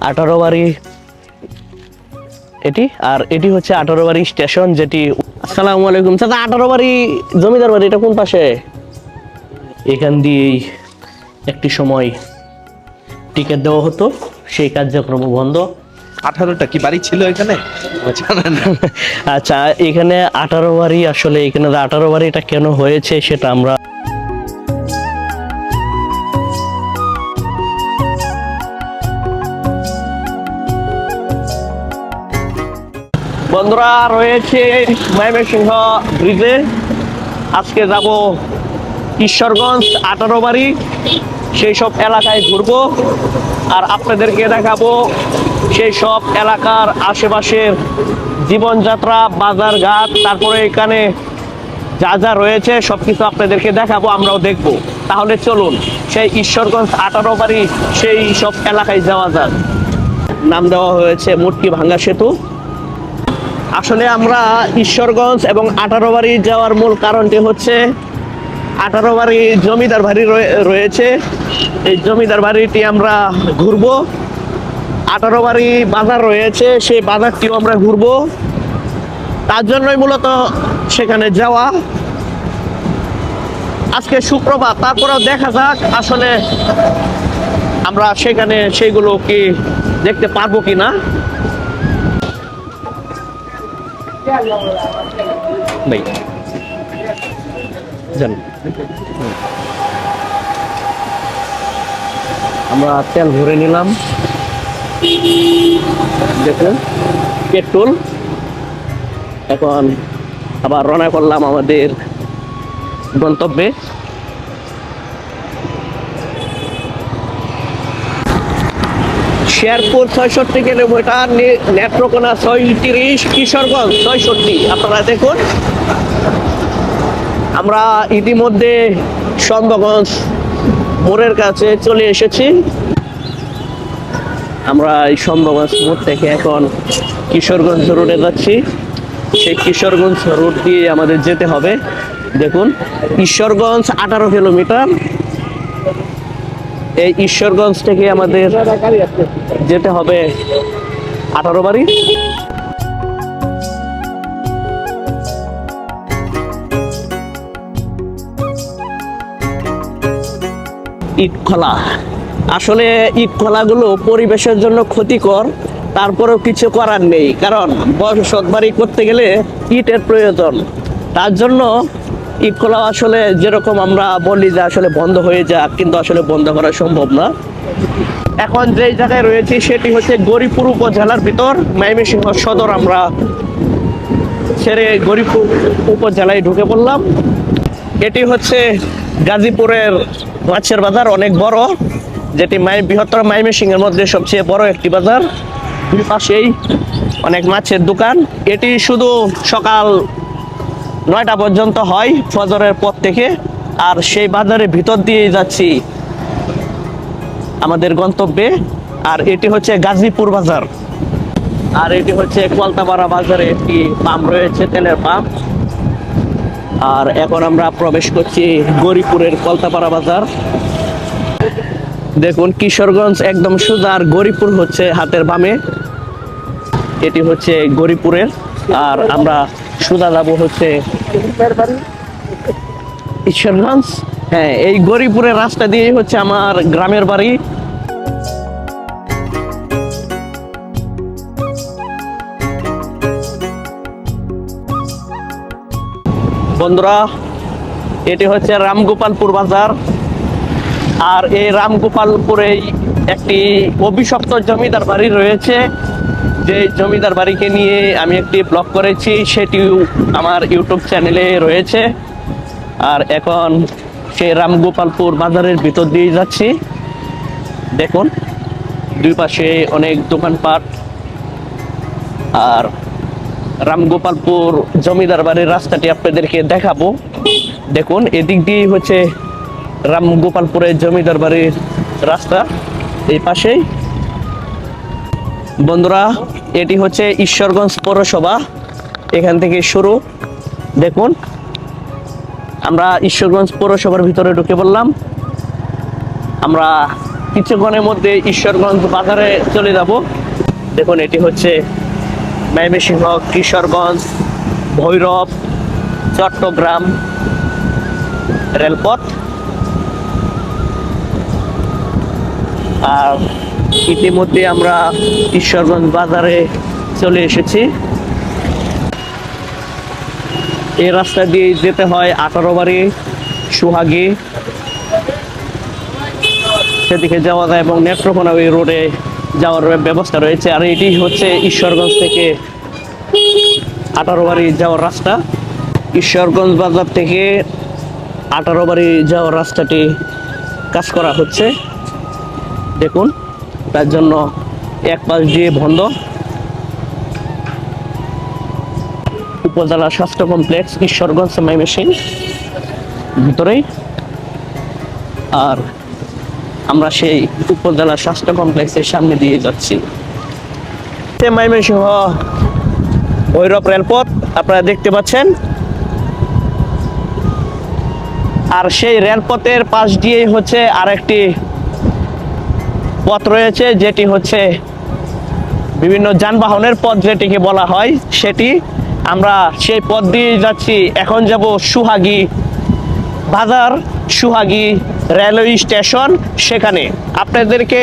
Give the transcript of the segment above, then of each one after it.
18 বাড়ি এটি, আর এটি হচ্ছে 18 বাড়ি স্টেশন, যেটি আসসালামু আলাইকুম চাচা। 18 বাড়ি জমিদার বাড়ি এটা কোন পাশে? এখান দিয়েই একটি সময় টিকিট দেওয়া হতো, সেই কার্যক্রম বন্ধ। 18টা কি বাড়ি ছিল এখানে? আচ্ছা, এখানে 18 বাড়ি, আসলে এখানে 18 বাড়িটা কেন হয়েছে সেটা আমরা বন্ধুরা রয়েছে ময়মনসিংহ ব্রিজে। আজকে যাব ঈশ্বরগঞ্জ 18 বাড়ি, সেই সব এলাকায় ঘুরবো আর আপনাদেরকে দেখাবো সেই সব এলাকার আশেপাশের জীবনযাত্রা, বাজারঘাট, তারপরে এখানে যা যা রয়েছে সবকিছু আপনাদেরকে দেখাবো, আমরাও দেখবো। তাহলে চলুন সেই ঈশ্বরগঞ্জ 18 বাড়ি সেই সব এলাকায় যাওয়া যাক। নাম দেওয়া হয়েছে মুটকি ভাঙ্গা সেতু। আসলে আমরা ঈশ্বরগঞ্জ এবং 18 বাড়ি যাওয়ার মূল কারণটি হচ্ছে 18 বাড়ি জমিদার বাড়ি রয়েছে, এই জমিদার বাড়িটি আমরা ঘুরবো। 18 বাড়ি বাজার রয়েছে, সেই বাজারটিও আমরা ঘুরবো, তার জন্যই মূলত সেখানে যাওয়া। আজকে শুক্রবার, তারপরেও দেখা যাক আসলে আমরা সেখানে সেইগুলো কি দেখতে পারবো কিনা। ভাই জান, আমরা তেল ভরে নিলাম, দেখুন পেট্রোল। এখন আবার রওনা করলাম আমাদের গন্তব্যে। শেরপুর 66 কিলোমিটার, নেত্রকোনা 36, কিশোরগঞ্জ 66। আপনারা দেখুন আমরা ইতিমধ্যে সন্দগঞ্জ মোড়ের কাছে চলে এসেছি। আমরা এই সন্দগঞ্জ মোড় থেকে এখন কিশোরগঞ্জ রোডে যাচ্ছি। সেই কিশোরগঞ্জ রোড দিয়ে আমাদের যেতে হবে। দেখুন ঈশ্বরগঞ্জ 18 কিলোমিটার, এই ঈশ্বরগঞ্জ থেকে আমাদের যেতে হবে 18 বাড়ি। ইট খোলা, আসলে ইট খোলাগুলো পরিবেশের জন্য ক্ষতিকর, তারপরেও কিছু করার নেই, কারণ বসত বাড়ি করতে গেলে ইটের প্রয়োজন। তার জন্য ইট খোলা আসলে যেরকম আমরা বলি যে আসলে বন্ধ হয়ে যাক, কিন্তু আসলে বন্ধ করা সম্ভব না। এখন যেই জায়গায় রয়েছে সেটি হচ্ছে গরিপুর উপজেলার ভিতর, ময়মনসিংহ সদর আমরা ছেড়ে গরিপুর উপজেলায় ঢুকে পড়লাম। এটি হচ্ছে গাজীপুরের মাছের বাজার, অনেক বড়, যেটি বৃহত্তর ময়মনসিংহের মধ্যে সবচেয়ে বড় একটি বাজার। দুই পাশেই অনেক মাছের দোকান। এটি শুধু সকাল 9টা পর্যন্ত হয়, ফজরের পর থেকে। আর সেই বাজারের ভিতর দিয়ে যাচ্ছি আমাদের গন্তব্যে। আর এটি হচ্ছে গাজীপুর বাজার, আর এটি হচ্ছে কলতাপাড়া বাজারে একটি পাম্প রয়েছে, তেলের পাম্প। আর এখন আমরা প্রবেশ করছি গরিপুরের কলতাপাড়া বাজার। দেখুন কিশোরগঞ্জ একদম সোজা, আর গরিপুর হচ্ছে হাতের বামে। এটি হচ্ছে গরিপুরের, আর আমরা সোজা যাবো হচ্ছে ঈশ্বরগঞ্জ। হ্যাঁ, এই গরিপুরের রাস্তা দিয়ে হচ্ছে আমার গ্রামের বাড়ি। বন্ধুরা, এটি হচ্ছে রামগোপালপুর বাজার, আর এই রামগোপালপুরে একটি অভিশপ্ত জমিদার বাড়ি রয়েছে, যে জমিদার বাড়িকে নিয়ে আমি একটি ব্লগ করেছি, সেটিও আমার ইউটিউব চ্যানেলে রয়েছে। আর এখন সেই রামগোপালপুর বাজারের ভিতর দিয়ে যাচ্ছি। দেখুন দুই পাশে অনেক দোকানপাট, আর রামগোপালপুর জমিদার বাড়ির রাস্তাটি আপনাদেরকে দেখাবো। দেখুন এদিক দিয়ে হচ্ছে রামগোপালপুরের জমিদার বাড়ির রাস্তা, এই পাশেই। বন্ধুরা, এটি হচ্ছে ঈশ্বরগঞ্জ পৌরসভা, এখান থেকে শুরু। দেখুন আমরা ঈশ্বরগঞ্জ পৌরসভার ভিতরে ঢুকে পড়লাম। আমরা কিছুক্ষণের মধ্যে ঈশ্বরগঞ্জ বাজারে চলে যাব। দেখুন, এটি হচ্ছে ময়মনসিংহ, কিশোরগঞ্জ, ভৈরব, চট্টগ্রাম রেলপথ। আর ইতিমধ্যে আমরা ঈশ্বরগঞ্জ বাজারে চলে এসেছি। এই রাস্তা দিয়ে যেতে হয় 18 বাড়ি, সুহাগী, সেদিকে যাওয়া যায় এবং নেত্রকোনা ওই রোডে যাওয়ার ব্যবস্থা রয়েছে। আর এটি হচ্ছে ঈশ্বরগঞ্জ থেকে 18 বাড়ি যাওয়ার রাস্তা। ঈশ্বরগঞ্জ বাজার থেকে 18 বাড়ি যাওয়ার রাস্তাটি কাজ করা হচ্ছে। দেখুন, তার জন্য এক পাশ দিয়ে বন্ধ। উপজেলা স্বাস্থ্য কমপ্লেক্স ঈশ্বরগঞ্জ ময়মনসিংহ ভিতরেই। আর আমরা সেই উপজেলা স্বাস্থ্য কমপ্লেক্সের সামনে দিয়ে যাচ্ছি। ময়মনসিংহ ভৈরব রেলপথ আপনারা দেখতে পাচ্ছেন। আর সেই রেলপথের পাশ দিয়েই হচ্ছে আরেকটি পথ রয়েছে, যেটি হচ্ছে বিভিন্ন যানবাহনের পথ যেটিকে বলা হয় সেটি। আমরা সেই পথ দিয়ে যাচ্ছি। এখন যাব সুহাগী বাজার, সুহাগী রেলওয়ে স্টেশন। সেখানে আপনাদেরকে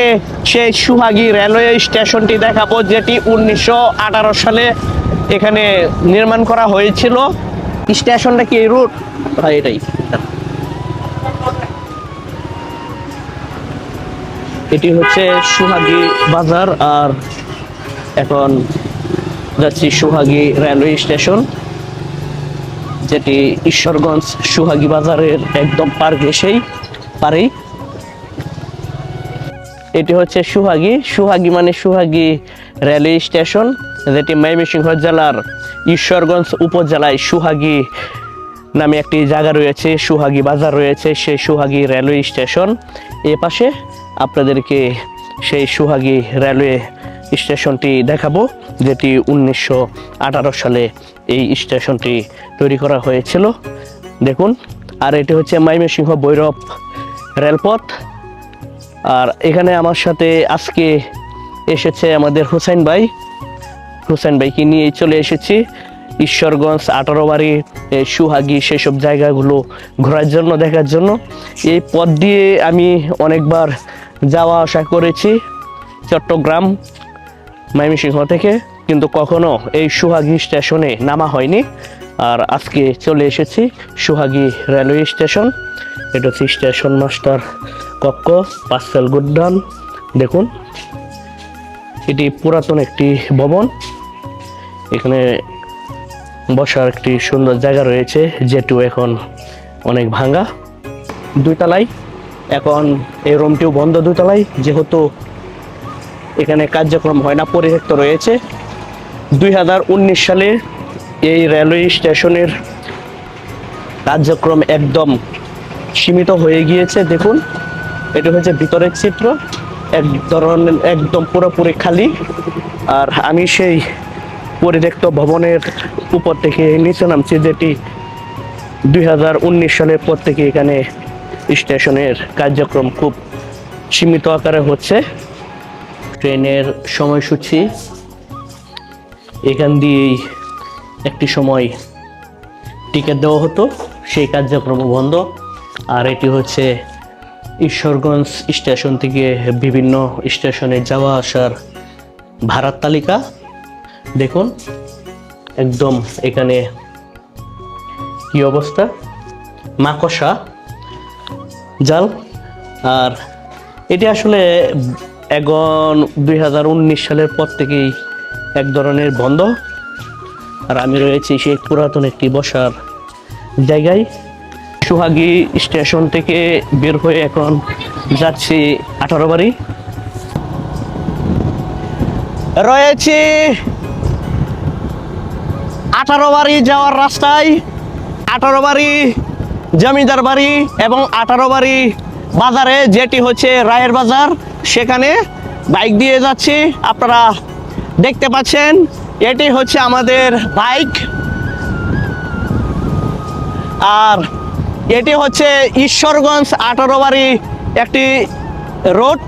সেই সুহাগী রেলওয়ে স্টেশনটি দেখাবো, যেটি 1918 সালে এখানে নির্মাণ করা হয়েছিল। স্টেশনটা কি এই রুট? হয় এটাই। এটি হচ্ছে সুহাগী বাজার। আর এখন যাচ্ছি সুহাগী রেলওয়ে স্টেশন, যেটি ঈশ্বরগঞ্জ সুহাগী বাজারের একদম পার ঘেঁষেই পারেই। এটি হচ্ছে সুহাগী মানে সুহাগী রেলওয়ে স্টেশন, যেটি ময়মনসিংহ জেলার ঈশ্বরগঞ্জ উপজেলায় সুহাগী নামে একটি জায়গা রয়েছে, সুহাগী বাজার রয়েছে, সেই সুহাগী রেলওয়ে স্টেশন। এ পাশে আপনাদেরকে সেই সুহাগী রেলওয়ে স্টেশনটি দেখাবো, যেটি 1918 সালে এই স্টেশনটি তৈরি করা হয়েছিল। দেখুন, আর এটি হচ্ছে ময়মনসিংহ ভৈরব রেলপথ। আর এখানে আমার সাথে আজকে এসেছে আমাদের হুসাইন ভাইকে নিয়ে চলে এসেছি ঈশ্বরগঞ্জ, 18 বাড়ি, সুহাগী, সেসব জায়গাগুলো ঘোরার জন্য, দেখার জন্য। এই পথ দিয়ে আমি অনেকবার যাওয়া আসা করেছি চট্টগ্রাম, ময়মনসিংহ থেকে, কিন্তু কখনো এই সুহাগী স্টেশনে নামা হয়নি। আর আজকে চলে এসেছি সুহাগী রেলওয়ে স্টেশন। এটা হচ্ছে স্টেশন মাস্টার কক্ষ, পার্সেল গুড্ডান। দেখুন, এটি পুরাতন একটি ভবন। এখানে বসার একটি সুন্দর জায়গা রয়েছে, যেটু এখন অনেক ভাঙা। 2 তলায়, এখন এই রুমটিও বন্ধ 2 তলায়, যেহেতু এখানে কার্যক্রম হয় না, পরিত্যক্ত রয়েছে। 2019 সালে এই রেলওয়ে স্টেশনের কার্যক্রম একদম সীমিত হয়ে গিয়েছে। দেখুন, এটি হচ্ছে ভিতরের চিত্র, এক ধরনের একদম পুরোপুরি খালি। আর আমি সেই পরিত্যক্ত ভবনের উপর থেকে নিচে নামছি, যেটি 2019 সালের পর থেকে এখানে স্টেশনের কার্যক্রম খুব সীমিত আকারে হচ্ছে। ট্রেনের সময়সূচি এখান দিয়েই একটি সময় টিকিট দেওয়া হতো, সেই কার্যক্রম বন্ধ। আর এটি হচ্ছে ঈশ্বরগঞ্জ স্টেশন থেকে বিভিন্ন স্টেশনে যাওয়া আসার ভাড়ার তালিকা। দেখুন, একদম এখানে কি অবস্থা, মাকড়সা জাল। আর এটি আসলে এখন 2019 সালের পর থেকেই এক ধরনের বন্ধ। আর আমি রয়েছি সেই পুরাতন একটি বসার জায়গায়। সুহাগী স্টেশন থেকে বের হয়ে এখন যাচ্ছি 18 বাড়ি। রয়েছি 18 বাড়ি যাওয়ার রাস্তায়। 18 বাড়ি জমিদার বাড়ি এবং 18 বাড়ি বাজারে, যেটি হচ্ছে রায়ের বাজার, সেখানে বাইক দিয়ে যাচ্ছি। আপনারা দেখতে পাচ্ছেন, এটি হচ্ছে আমাদের বাইক। আর এটি হচ্ছে ঈশ্বরগঞ্জ 18 বাড়ি একটি রোড,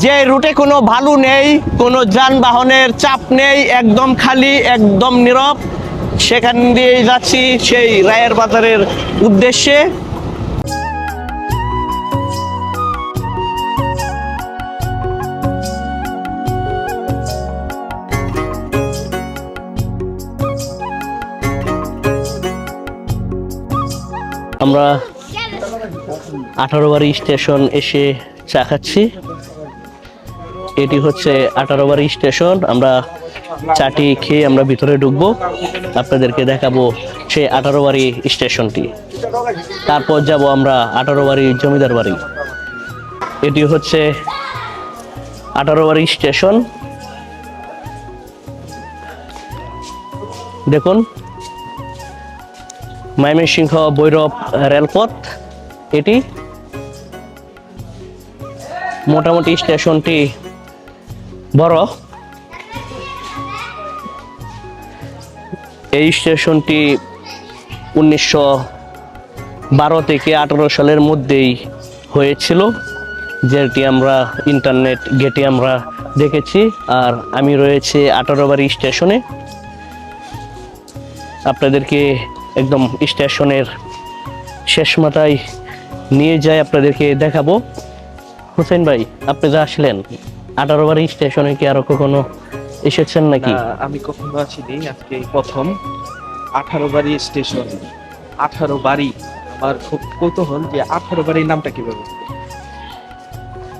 যে রুটে কোনো ভালু নেই, কোনো যানবাহনের চাপ নেই, একদম খালি, একদম নীরব, সেখান দিয়ে যাচ্ছি সেই রায়ের বাজারের উদ্দেশ্যে। আমরা 18 স্টেশন এসে চা খাচ্ছি। এটি হচ্ছে 18 স্টেশন। আমরা চাটি খেয়ে আমরা ভিতরে ঢুকবো, আপনাদেরকে দেখাবো সেই 18 স্টেশনটি। তারপর যাব আমরা 18 জমিদার বাড়ি। এটি হচ্ছে 18 স্টেশন। দেখুন, ময়মনসিংহ ভৈরব রেলপথ। এটি মোটামুটি স্টেশনটি বড়। এই স্টেশনটি 1912 থেকে 18 সালের মধ্যেই হয়েছিল, যেটি আমরা ইন্টারনেট গেটে আমরা দেখেছি। আর আমি রয়েছে 18 স্টেশনে। আপনাদেরকে একদম স্টেশনের শেষ মাথায় নিয়ে যাই, আপনাদেরকে দেখাবো। হোসেন ভাই, আপনি যা আসলেন 18 স্টেশনে, কি আরো কখনো এসেছেন নাকি? না, আমি কখনো আসিনি, আজকে এই প্রথম। 18 স্টেশন, 18 আমার খুব কৌতূহল যে 18 নামটা কিভাবে,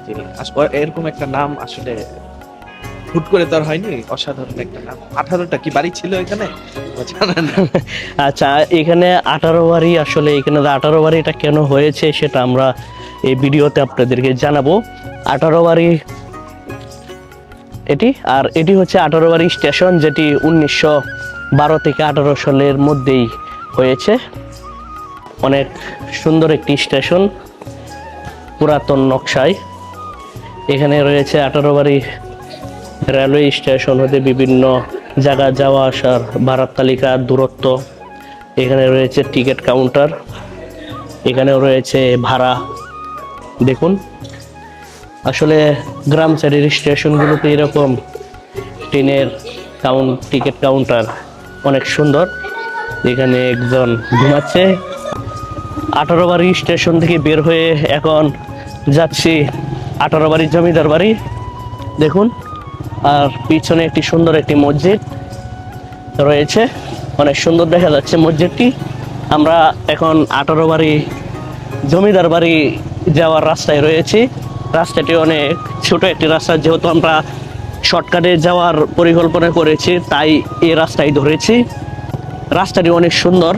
যে আসলে এরকম একটা নাম আসলে হুট করে তো আর হয়নি, অসাধারণ একটা নাম। 18টা কি বাড়ি ছিল এখানে জানেন? আচ্ছা, এখানে 18 আসলে এখানে 18 কেন হয়েছে সেটা আমরা এই ভিডিওতে আপনাদেরকে জানাবো। 18 এটি, আর এটি হচ্ছে 18 স্টেশন, যেটি 1912 থেকে 18 সালের মধ্যেই হয়েছে। অনেক সুন্দর একটি স্টেশন, পুরাতন নকশায়। এখানে রয়েছে 18 রেলওয়ে স্টেশন হতে বিভিন্ন জায়গা যাওয়া আসার ভাড়ার তালিকা, দূরত্ব। এখানে রয়েছে টিকিট কাউন্টার, এখানেও রয়েছে ভাড়া। দেখুন, আসলে গ্রাম সাইডের স্টেশনগুলোতে এরকম ট্রেনের টিকিট কাউন্টার অনেক সুন্দর। এখানে একজন ঘুমাচ্ছে। 18 স্টেশন থেকে বের হয়ে এখন যাচ্ছি 18 জমিদার বাড়ি। দেখুন, আর পিছনে একটি সুন্দর একটি মসজিদ রয়েছে, অনেক সুন্দর দেখা যাচ্ছে মসজিদটি। আমরা এখন 18 জমিদার বাড়ি যাওয়ার রাস্তায় রয়েছি। রাস্তাটি অনেক ছোট একটি রাস্তা, যেহেতু আমরা শর্টকাটে যাওয়ার পরিকল্পনা করেছি তাই এই রাস্তায় ধরেছি। রাস্তাটি অনেক সুন্দর।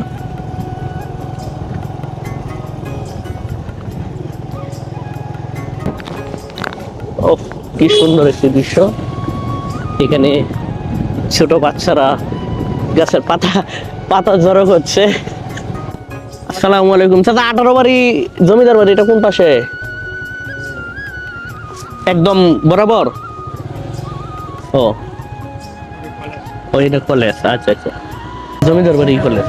ও, কি সুন্দর একটি দৃশ্য। এখানে ছোট বাচ্চারা গাছের পাতা পাতা জড়ো করছে। আসসালামু আলাইকুম চাচা, 18 জমিদার বাড়ি এটা কোন পাশে? একদম বরাবর? ও, ওইটা কলেজ। আচ্ছা আচ্ছা, জমিদার বাড়ি কলেজ।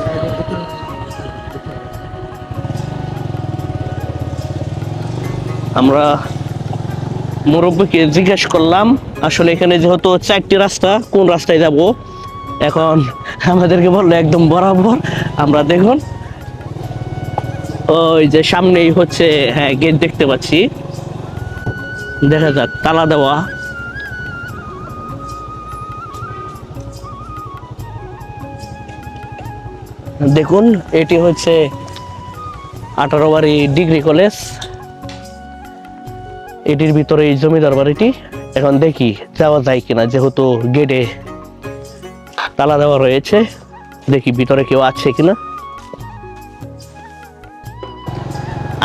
আমরা মুরব্বীকে জিজ্ঞেস করলাম আসলে এখানে যেহেতু 4টি রাস্তা, কোন রাস্তায় যাব। এখন আমাদেরকে বললো একদম বরাবর। আমরা দেখুন, ওই যে সামনেই হচ্ছে, হ্যাঁ, গেট দেখতে পাচ্ছি, দেখা যাক, তালা দেওয়া। দেখুন, এটি হচ্ছে 18 ডিগ্রি কলেজ। এটির ভিতরে এই জমিদার বাড়িটি। এখন দেখি যাওয়া যায় কিনা, যেহেতু গেটে তালা দেওয়া রয়েছে। দেখি ভিতরে কেউ আছে কিনা।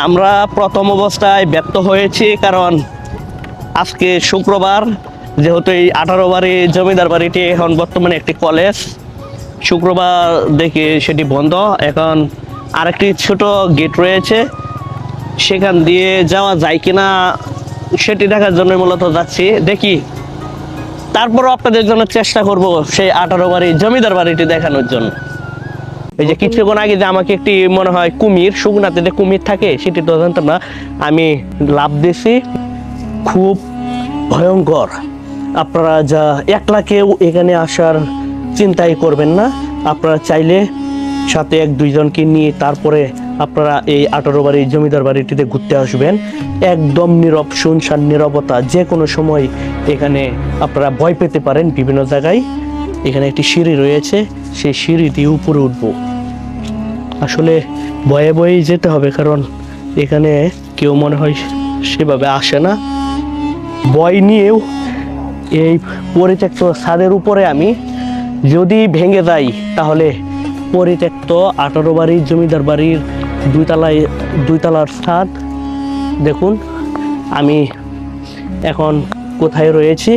আমরা প্রথম অবস্থায় ব্যর্থ হয়েছি, কারণ আজকে শুক্রবার, যেহেতু এই 18 জমিদার বাড়িটি এখন বর্তমানে একটি কলেজ। শুক্রবার দেখি সেটি বন্ধ। এখন আরেকটি ছোট গেট রয়েছে, সেখান দিয়ে যাওয়া যায় কিনা সেটি দেখার জন্য মূলত যাচ্ছি। দেখি, তারপরও আপনাদের জন্য চেষ্টা করব সেই 18 জমিদার বাড়িটি দেখানোর জন্য। এই যে কিছুক্ষণ আগে যে আমাকে একটি মনে হয় কুমির, শুকনাতে যে কুমির থাকে সেটি তো জানতাম না, আমি লাফ দিয়েছি, খুব ভয়ঙ্কর। আপনারা যা একলা কেউ এখানে আসার চিন্তাই করবেন না। আপনারা চাইলে সাথে 1-2 জনকে নিয়ে তারপরে আপনারা এই 18 বাড়ি জমিদার বাড়িটিতে ঘুরতে আসবেন। একদম নীরব, শুনশান নীরবতা। যে কোনো সময় এখানে আপনারা ভয় পেতে পারেন বিভিন্ন জায়গায়। এখানে একটি সিঁড়ি রয়েছে, সেই সিঁড়ি দিয়ে উপরে উঠবো। আসলে ভয়ে ভয়েই যেতে হবে, কারণ এখানে কেউ মনে হয় সেভাবে আসে না। ভয় নিয়েও এই পরিত্যক্ত ছাদের উপরে আমি যদি ভেঙে যাই, তাহলে পরিত্যক্ত 18 বাড়ির জমিদার বাড়ির 2 তলার ছাদ। দেখুন আমি এখন কোথায় রয়েছি।